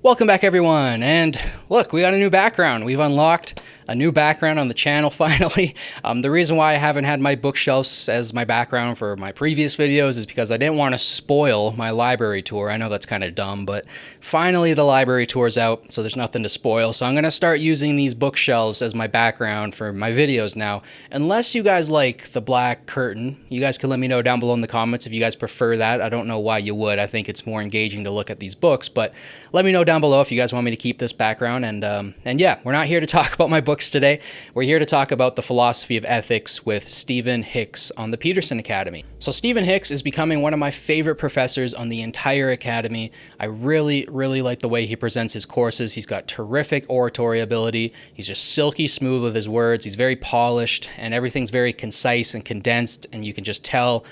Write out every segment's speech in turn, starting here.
Welcome back, everyone, and look, we got a new background. We've unlocked a new background on the channel finally. The reason why I haven't had my bookshelves as my background for my previous videos is because I didn't want to spoil my library tour. I know that's kind of dumb, but finally the library tour's out, so there's nothing to spoil. So I'm going to start using these bookshelves as my background for my videos now. Unless you guys like the black curtain, you guys can let me know down below in the comments if you guys prefer that. I don't know why you would. I think it's more engaging to look at these books, but let me know down below if you guys want me to keep this background. And yeah, we're not here to talk about my books today. We're here to talk about the philosophy of ethics with Stephen Hicks on the Peterson Academy. So Stephen Hicks is becoming one of my favorite professors on the entire academy. I really like the way he presents his courses. He's got terrific oratory ability. He's just silky smooth with his words. He's very polished and everything's very concise and condensed, and you can just tell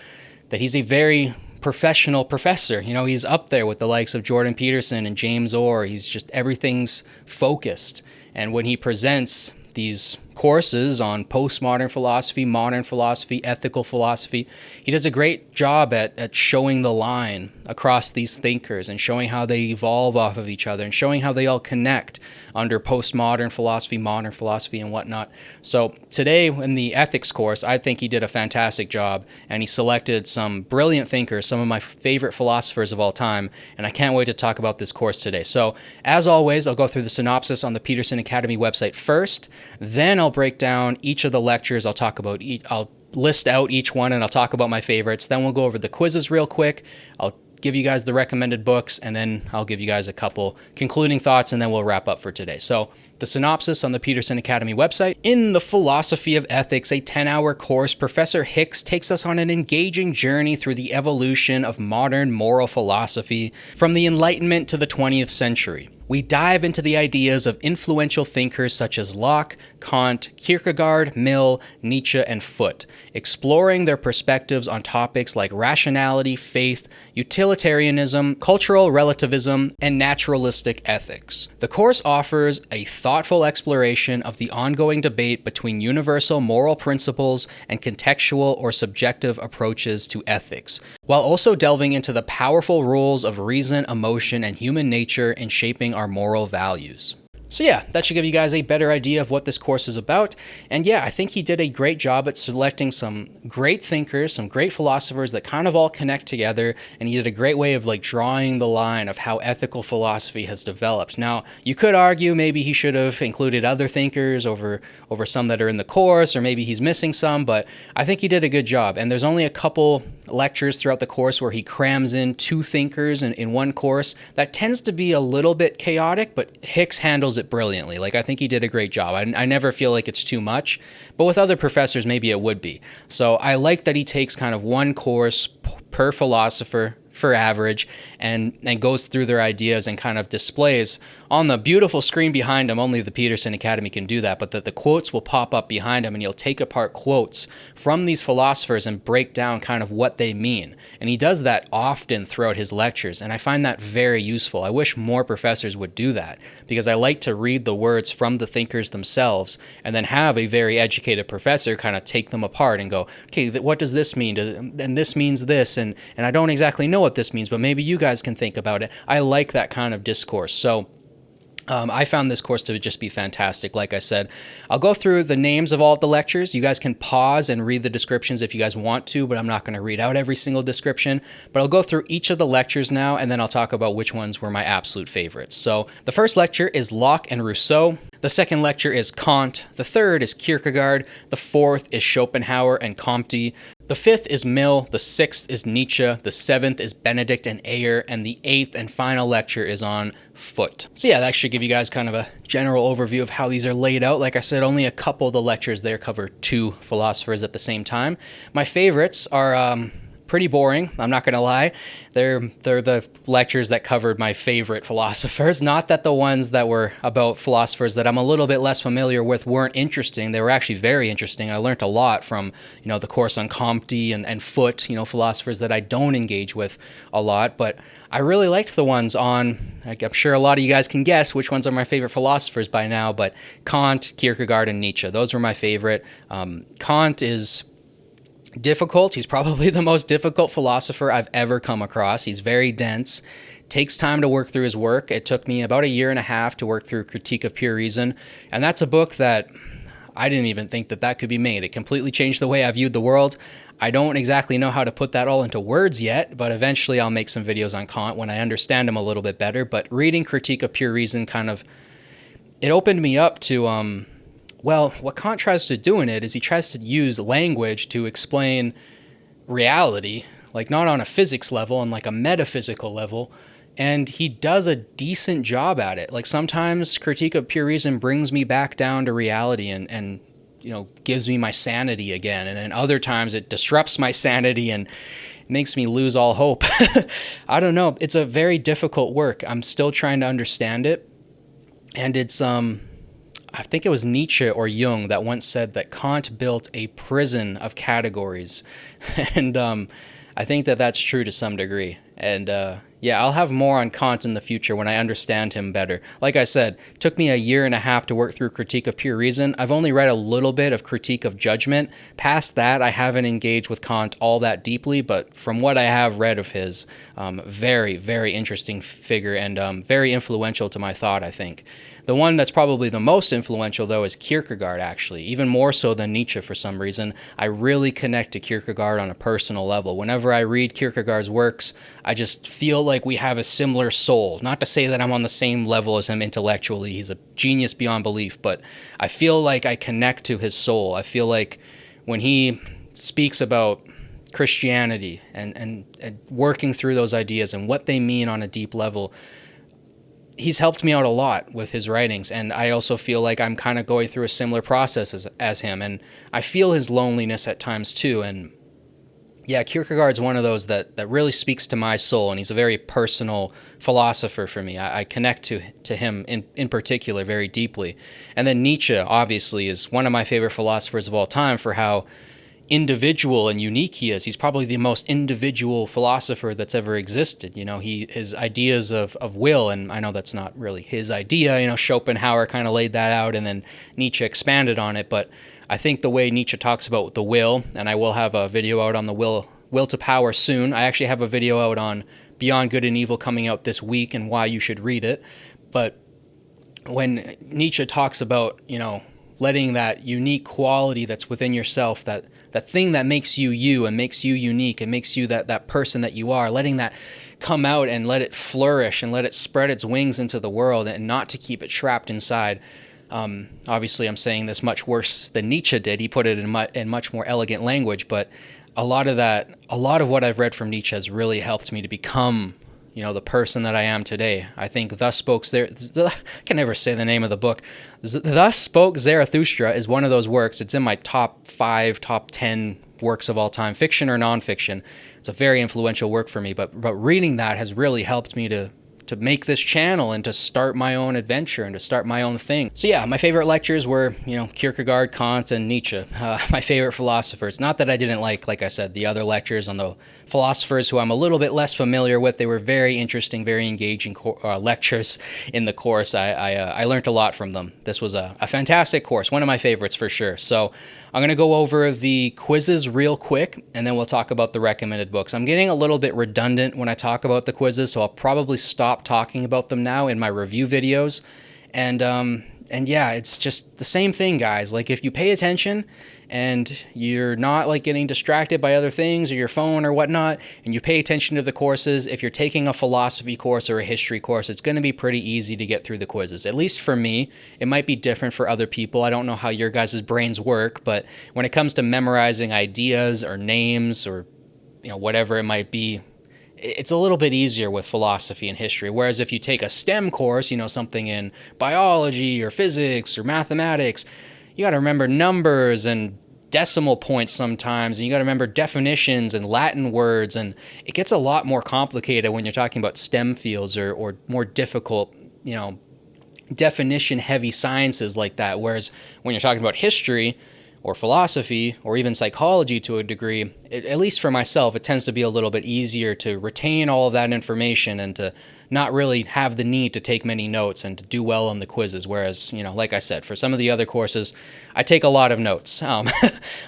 that he's a very professional professor. You know, he's up there with the likes of Jordan Peterson and James Orr. He's just, everything's focused. And when he presents these courses on postmodern philosophy, modern philosophy, ethical philosophy, he does a great job at showing the line across these thinkers and showing how they evolve off of each other and showing how they all connect under postmodern philosophy, modern philosophy, and whatnot. So today in the ethics course, I think he did a fantastic job, and he selected some brilliant thinkers, some of my favorite philosophers of all time, and I can't wait to talk about this course today. So as always, I'll go through the synopsis on the Peterson Academy website first, then I'll break down each of the lectures. I'll list out each one and I'll talk about my favorites. Then we'll go over the quizzes real quick. I'll give you guys the recommended books, and then I'll give you guys a couple concluding thoughts, and then we'll wrap up for today. So the synopsis on the Peterson Academy website. In the philosophy of ethics, a 10-hour course, Professor Hicks takes us on an engaging journey through the evolution of modern moral philosophy from the Enlightenment to the 20th century. We dive into the ideas of influential thinkers such as Locke, Kant, Kierkegaard, Mill, Nietzsche, and Foote, exploring their perspectives on topics like rationality, faith, utilitarianism, cultural relativism, and naturalistic ethics. The course offers a thoughtful exploration of the ongoing debate between universal moral principles and contextual or subjective approaches to ethics, while also delving into the powerful roles of reason, emotion, and human nature in shaping our moral values. So yeah, that should give you guys a better idea of what this course is about. And yeah, I think he did a great job at selecting some great thinkers, some great philosophers that kind of all connect together. And he did a great way of like drawing the line of how ethical philosophy has developed. Now, you could argue maybe he should have included other thinkers over some that are in the course, or maybe he's missing some, but I think he did a good job. And there's only a couple lectures throughout the course where he crams in two thinkers in one course. That tends to be a little bit chaotic, but Hicks handles it brilliantly. Like, I think he did a great job. I never feel like it's too much, but with other professors, maybe it would be. So I like that he takes kind of one course per philosopher for average and goes through their ideas and kind of displays on the beautiful screen behind him. Only the Peterson Academy can do that, but that the quotes will pop up behind him and he'll take apart quotes from these philosophers and break down kind of what they mean. And he does that often throughout his lectures, and I find that very useful. I wish more professors would do that, because I like to read the words from the thinkers themselves and then have a very educated professor kind of take them apart and go, okay, what does this mean? And this means this, and I don't exactly know what this means, but maybe you guys can think about it. I like that kind of discourse. So I found this course to just be fantastic. Like I said, I'll go through the names of all the lectures. You guys can pause and read the descriptions if you guys want to, but I'm not going to read out every single description. But I'll go through each of the lectures now, and then I'll talk about which ones were my absolute favorites. So the first lecture is Locke and Rousseau. The second lecture is Kant. The third is Kierkegaard. The fourth is Schopenhauer and Comte. The fifth is Mill. The sixth is Nietzsche. The seventh is Benedict and Ayer. And the eighth and final lecture is on Foote. So yeah, that should give you guys kind of a general overview of how these are laid out. Like I said, only a couple of the lectures there cover two philosophers at the same time. My favorites are pretty boring, I'm not going to lie. They're the lectures that covered my favorite philosophers. Not that the ones that were about philosophers that I'm a little bit less familiar with weren't interesting. They were actually very interesting. I learned a lot from, the course on Comte and Foote, philosophers that I don't engage with a lot. But I really liked the ones on, I'm sure a lot of you guys can guess which ones are my favorite philosophers by now, but Kant, Kierkegaard, and Nietzsche. Those were my favorite. Kant is difficult. He's probably the most difficult philosopher I've ever come across. He's very dense, takes time to work through his work. It took me about a year and a half to work through Critique of Pure Reason, and that's a book that I didn't even think that that could be made. It completely changed the way I viewed the world. I don't exactly know how to put that all into words yet, but eventually I'll make some videos on Kant when I understand him a little bit better. But reading Critique of Pure Reason it opened me up to, well, what Kant tries to do in it is he tries to use language to explain reality, like not on a physics level, on like a metaphysical level. And he does a decent job at it. Like sometimes Critique of Pure Reason brings me back down to reality and gives me my sanity again. And then other times it disrupts my sanity and makes me lose all hope. I don't know. It's a very difficult work. I'm still trying to understand it. And it's, I think it was Nietzsche or Jung that once said that Kant built a prison of categories. And I think that that's true to some degree. And yeah, I'll have more on Kant in the future when I understand him better. Like I said, it took me a year and a half to work through Critique of Pure Reason. I've only read a little bit of Critique of Judgment. Past that, I haven't engaged with Kant all that deeply, but from what I have read of his, very, very interesting figure and very influential to my thought, I think. The one that's probably the most influential, though, is Kierkegaard, actually, even more so than Nietzsche for some reason. I really connect to Kierkegaard on a personal level. Whenever I read Kierkegaard's works, I just feel like we have a similar soul. Not to say that I'm on the same level as him intellectually. He's a genius beyond belief, but I feel like I connect to his soul. I feel like when he speaks about Christianity and working through those ideas and what they mean on a deep level, he's helped me out a lot with his writings, and I also feel like I'm kind of going through a similar process as him, and I feel his loneliness at times too. And yeah, Kierkegaard's one of those that really speaks to my soul, and he's a very personal philosopher for me. I connect to him in particular very deeply. And then Nietzsche, obviously, is one of my favorite philosophers of all time for how individual and unique he is. He's probably the most individual philosopher that's ever existed. His ideas of will, and I know that's not really his idea. Schopenhauer kind of laid that out, and then Nietzsche expanded on it. But I think the way Nietzsche talks about the will, and I will have a video out on the will to power soon. I actually have a video out on Beyond Good and Evil coming out this week and why you should read it. But when Nietzsche talks about, letting that unique quality that's within yourself, that thing that makes you you and makes you unique and makes you that person that you are, letting that come out and let it flourish and let it spread its wings into the world and not to keep it trapped inside. Obviously, I'm saying this much worse than Nietzsche did. He put it in much more elegant language, but a lot of what I've read from Nietzsche has really helped me to become the person that I am today. I think Thus Spoke Zarathustra, I can never say the name of the book. Thus Spoke Zarathustra is one of those works. It's in my top 5, top 10 works of all time, fiction or nonfiction. It's a very influential work for me, but reading that has really helped me to make this channel and to start my own adventure and to start my own thing. So yeah, my favorite lectures were, Kierkegaard, Kant, and Nietzsche, my favorite philosophers. Not that I didn't like I said, the other lectures on the philosophers who I'm a little bit less familiar with. They were very interesting, very engaging lectures in the course. I learned a lot from them. This was a fantastic course, one of my favorites for sure. So I'm going to go over the quizzes real quick, and then we'll talk about the recommended books. I'm getting a little bit redundant when I talk about the quizzes, so I'll probably stop talking about them now in my review videos. And yeah, it's just the same thing, guys. Like, if you pay attention and you're not getting distracted by other things or your phone or whatnot, and you pay attention to the courses, if you're taking a philosophy course or a history course, it's going to be pretty easy to get through the quizzes. At least for me. It might be different for other people. I don't know how your guys' brains work, but when it comes to memorizing ideas or names or whatever it might be, it's a little bit easier with philosophy and history. Whereas if you take a STEM course, something in biology or physics or mathematics, you got to remember numbers and decimal points sometimes, and you got to remember definitions and Latin words, and it gets a lot more complicated when you're talking about STEM fields or more difficult, definition-heavy sciences like that. Whereas when you're talking about history or philosophy, or even psychology to a degree, at least for myself, it tends to be a little bit easier to retain all of that information and to not really have the need to take many notes and to do well on the quizzes. Whereas, like I said, for some of the other courses, I take a lot of notes.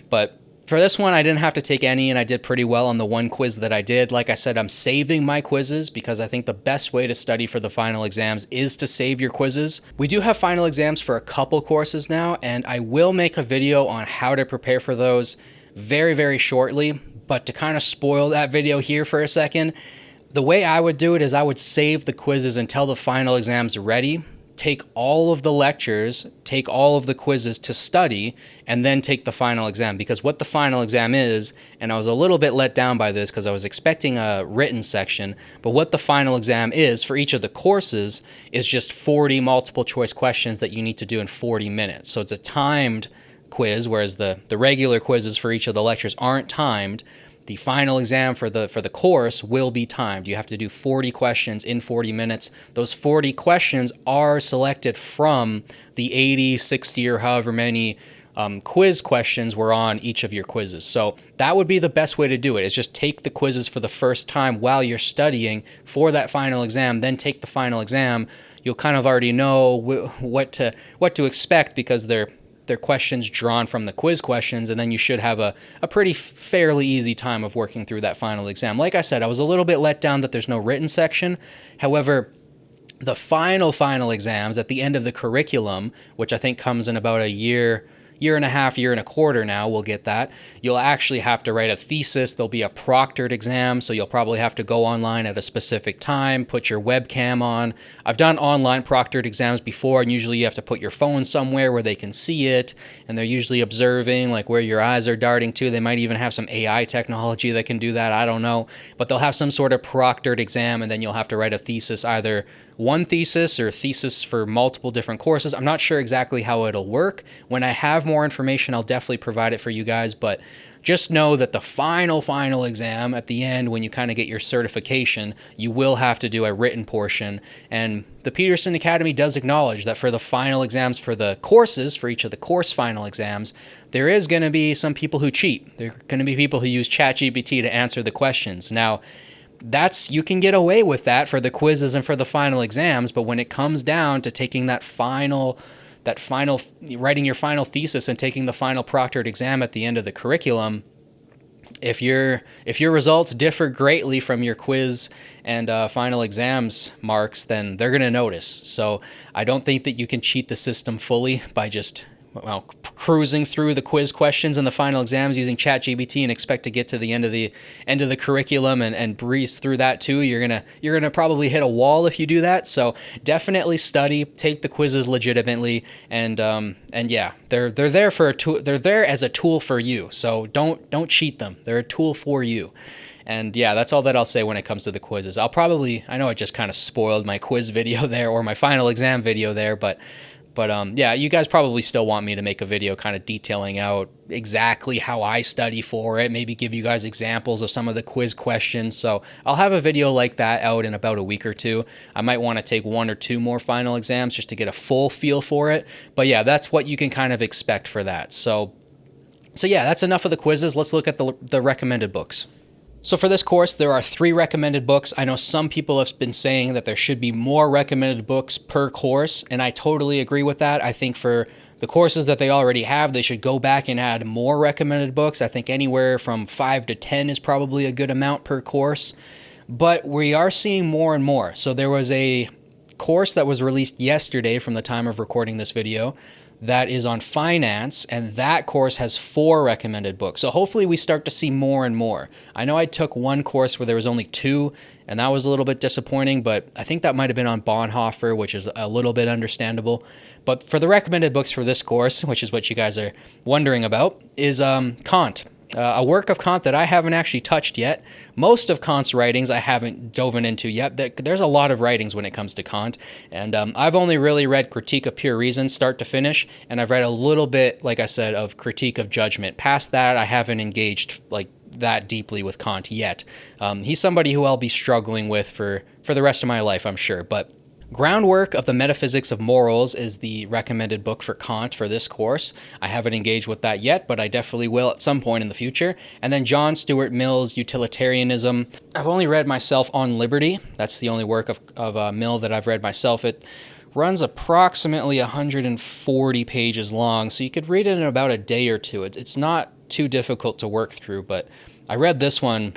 But For this one, I didn't have to take any, and I did pretty well on the one quiz that I did. Like I said, I'm saving my quizzes because I think the best way to study for the final exams is to save your quizzes. We do have final exams for a couple courses now, and I will make a video on how to prepare for those very, very shortly. But to kind of spoil that video here for a second, the way I would do it is I would save the quizzes until the final exam's ready, take all of the lectures, take all of the quizzes to study, and then take the final exam. Because what the final exam is, and I was a little bit let down by this because I was expecting a written section, but what the final exam is for each of the courses is just 40 multiple choice questions that you need to do in 40 minutes. So it's a timed quiz, whereas the regular quizzes for each of the lectures aren't timed. The final exam for the course will be timed. You have to do 40 questions in 40 minutes. Those 40 questions are selected from the 80, 60, or however many quiz questions were on each of your quizzes. So that would be the best way to do it, is just take the quizzes for the first time while you're studying for that final exam, then take the final exam. You'll kind of already know what to expect because they're questions drawn from the quiz questions, and then you should have a pretty fairly easy time of working through that final exam. Like I said, I was a little bit let down that there's no written section. However, the final exams at the end of the curriculum, which I think comes in about a year and a half, year and a quarter now, we'll get that. You'll actually have to write a thesis. There'll be a proctored exam, so you'll probably have to go online at a specific time, put your webcam on. I've done online proctored exams before, and usually you have to put your phone somewhere where they can see it, and they're usually observing like where your eyes are darting to. They might even have some AI technology that can do that, I don't know. But they'll have some sort of proctored exam, and then you'll have to write a thesis, either one thesis or thesis for multiple different courses. I'm not sure exactly how it'll work. When I have more information, I'll definitely provide it for you guys, but just know that the final exam at the end, when you kind of get your certification, you will have to do a written portion. And the Peterson Academy does acknowledge that for the final exams for the courses, for each of the course final exams, there is going to be some people who cheat. There are going to be people who use ChatGPT to answer the questions. Now, you can get away with that for the quizzes and for the final exams, but when it comes down to taking writing your final thesis and taking the final proctored exam at the end of the curriculum, if your results differ greatly from your quiz and final exams marks, then they're going to notice. So I don't think that you can cheat the system fully by just cruising through the quiz questions and the final exams using ChatGPT and expect to get to the end of the curriculum and breeze through that too. You're gonna probably hit a wall if you do that. So definitely study, take the quizzes legitimately, and yeah, they're there for a tool. They're there as a tool for you. So don't cheat them. They're a tool for you. And yeah, that's all that I'll say when it comes to the quizzes. I know I just kind of spoiled my quiz video there, or my final exam video there, but yeah, you guys probably still want me to make a video kind of detailing out exactly how I study for it, maybe give you guys examples of some of the quiz questions. So I'll have a video like that out in about a week or two. I might want to take one or two more final exams just to get a full feel for it. But yeah, that's what you can kind of expect for that. So yeah, that's enough of the quizzes. Let's look at the recommended books. So for this course, there are 3 recommended books. I know some people have been saying that there should be more recommended books per course, and I totally agree with that. I think for the courses that they already have, they should go back and add more recommended books. I think anywhere from 5 to 10 is probably a good amount per course, but we are seeing more and more. So there was a course that was released yesterday from the time of recording this video that is on finance, and that course has 4 recommended books. So hopefully we start to see more and more. I know I took one course where there was only 2, and that was a little bit disappointing, but I think that might have been on Bonhoeffer, which is a little bit understandable. But for the recommended books for this course, which is what you guys are wondering about, is Kant. A work of Kant that I haven't actually touched yet. Most of Kant's writings I haven't dove into yet. There's a lot of writings when it comes to Kant, and I've only really read Critique of Pure Reason start to finish, and I've read a little bit, like I said, of Critique of Judgment. Past that, I haven't engaged that deeply with Kant yet. He's somebody who I'll be struggling with for the rest of my life, I'm sure, but Groundwork of the Metaphysics of Morals is the recommended book for Kant for this course. I haven't engaged with that yet, but I definitely will at some point in the future. And then John Stuart Mill's Utilitarianism. I've only read myself On Liberty. That's the only work of Mill that I've read myself. It runs approximately 140 pages long, so you could read it in about a day or two. It's not too difficult to work through. But I read this one,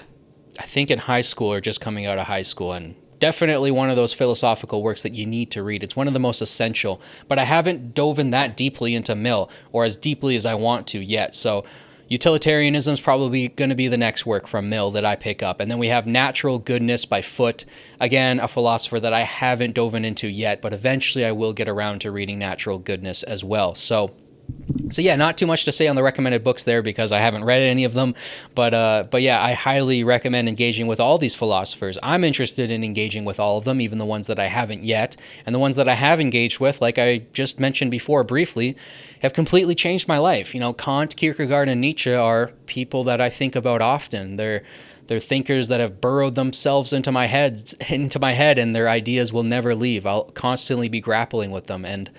I think in high school or just coming out of high school, and definitely one of those philosophical works that you need to read. It's one of the most essential, but I haven't dove in that deeply into Mill, or as deeply as I want to yet. So utilitarianism is probably going to be the next work from Mill that I pick up. And then we have Natural Goodness by Foote. Again, a philosopher that I haven't dove into yet, but eventually I will get around to reading Natural Goodness as well. So yeah, not too much to say on the recommended books there because I haven't read any of them. But yeah, I highly recommend engaging with all these philosophers. I'm interested in engaging with all of them, even the ones that I haven't yet. And the ones that I have engaged with, like I just mentioned before briefly, have completely changed my life. You know, Kant, Kierkegaard, and Nietzsche are people that I think about often. They're thinkers that have burrowed themselves into my head, and their ideas will never leave. I'll constantly be grappling with them, and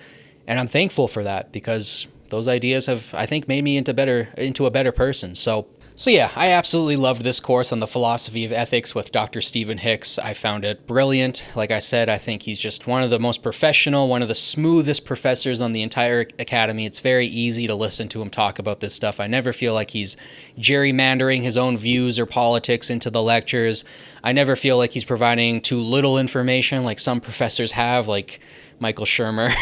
I'm thankful for that because those ideas have, I think, made me into a better person. So yeah, I absolutely loved this course on the philosophy of ethics with Dr. Stephen Hicks. I found it brilliant. Like I said, I think he's just one of the most professional, one of the smoothest professors on the entire academy. It's very easy to listen to him talk about this stuff. I never feel like he's gerrymandering his own views or politics into the lectures. I never feel like he's providing too little information like some professors have, like Michael Shermer.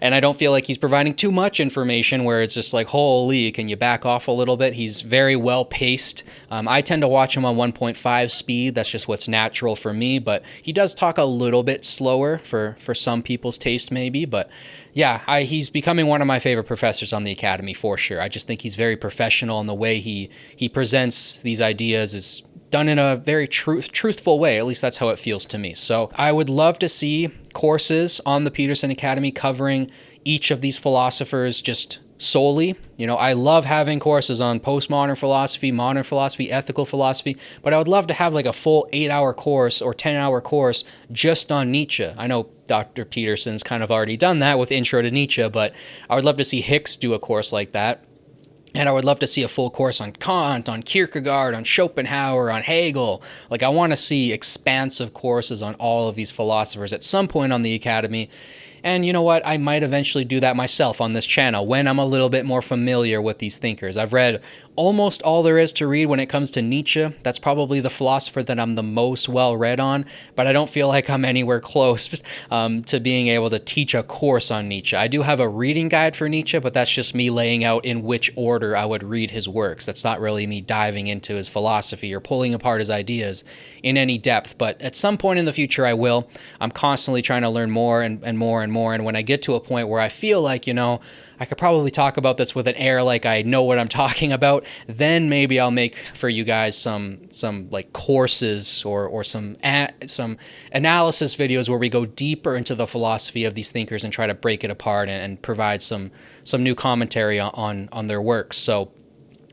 And I don't feel like he's providing too much information where it's just like, holy, can you back off a little bit? He's very well paced. I tend to watch him on 1.5 speed. That's just what's natural for me. But he does talk a little bit slower for some people's taste maybe. But yeah, he's becoming one of my favorite professors on the academy for sure. I just think he's very professional, and the way he presents these ideas is done in a very truthful way. At least that's how it feels to me. So I would love to see courses on the Peterson Academy covering each of these philosophers just solely. You know, I love having courses on postmodern philosophy, modern philosophy, ethical philosophy, but I would love to have like a full 8-hour course or 10-hour course just on Nietzsche. I know Dr. Peterson's kind of already done that with Intro to Nietzsche, but I would love to see Hicks do a course like that. And I would love to see a full course on Kant, on Kierkegaard, on Schopenhauer, on Hegel. Like, I want to see expansive courses on all of these philosophers at some point on the Academy. And you know what? I might eventually do that myself on this channel when I'm a little bit more familiar with these thinkers. I've read almost all there is to read when it comes to Nietzsche. That's probably the philosopher that I'm the most well read on, but I don't feel like I'm anywhere close to being able to teach a course on Nietzsche. I do have a reading guide for Nietzsche, but that's just me laying out in which order I would read his works. That's not really me diving into his philosophy or pulling apart his ideas in any depth, but at some point in the future I will. I'm constantly trying to learn more and more and more, and when I get to a point where I feel like, you know, I could probably talk about this with an air like I know what I'm talking about, then maybe I'll make for you guys some like courses or some analysis videos where we go deeper into the philosophy of these thinkers and try to break it apart and provide some new commentary on their works. So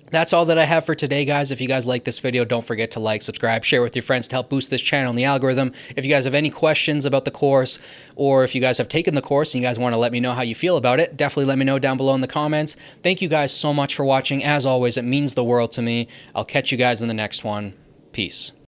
that's all that I have for today, guys. If you guys like this video, don't forget to like, subscribe, share with your friends to help boost this channel and the algorithm. If you guys have any questions about the course, or if you guys have taken the course and you guys want to let me know how you feel about it, definitely let me know down below in the comments. Thank you guys so much for watching. As always, it means the world to me. I'll catch you guys in the next one. Peace.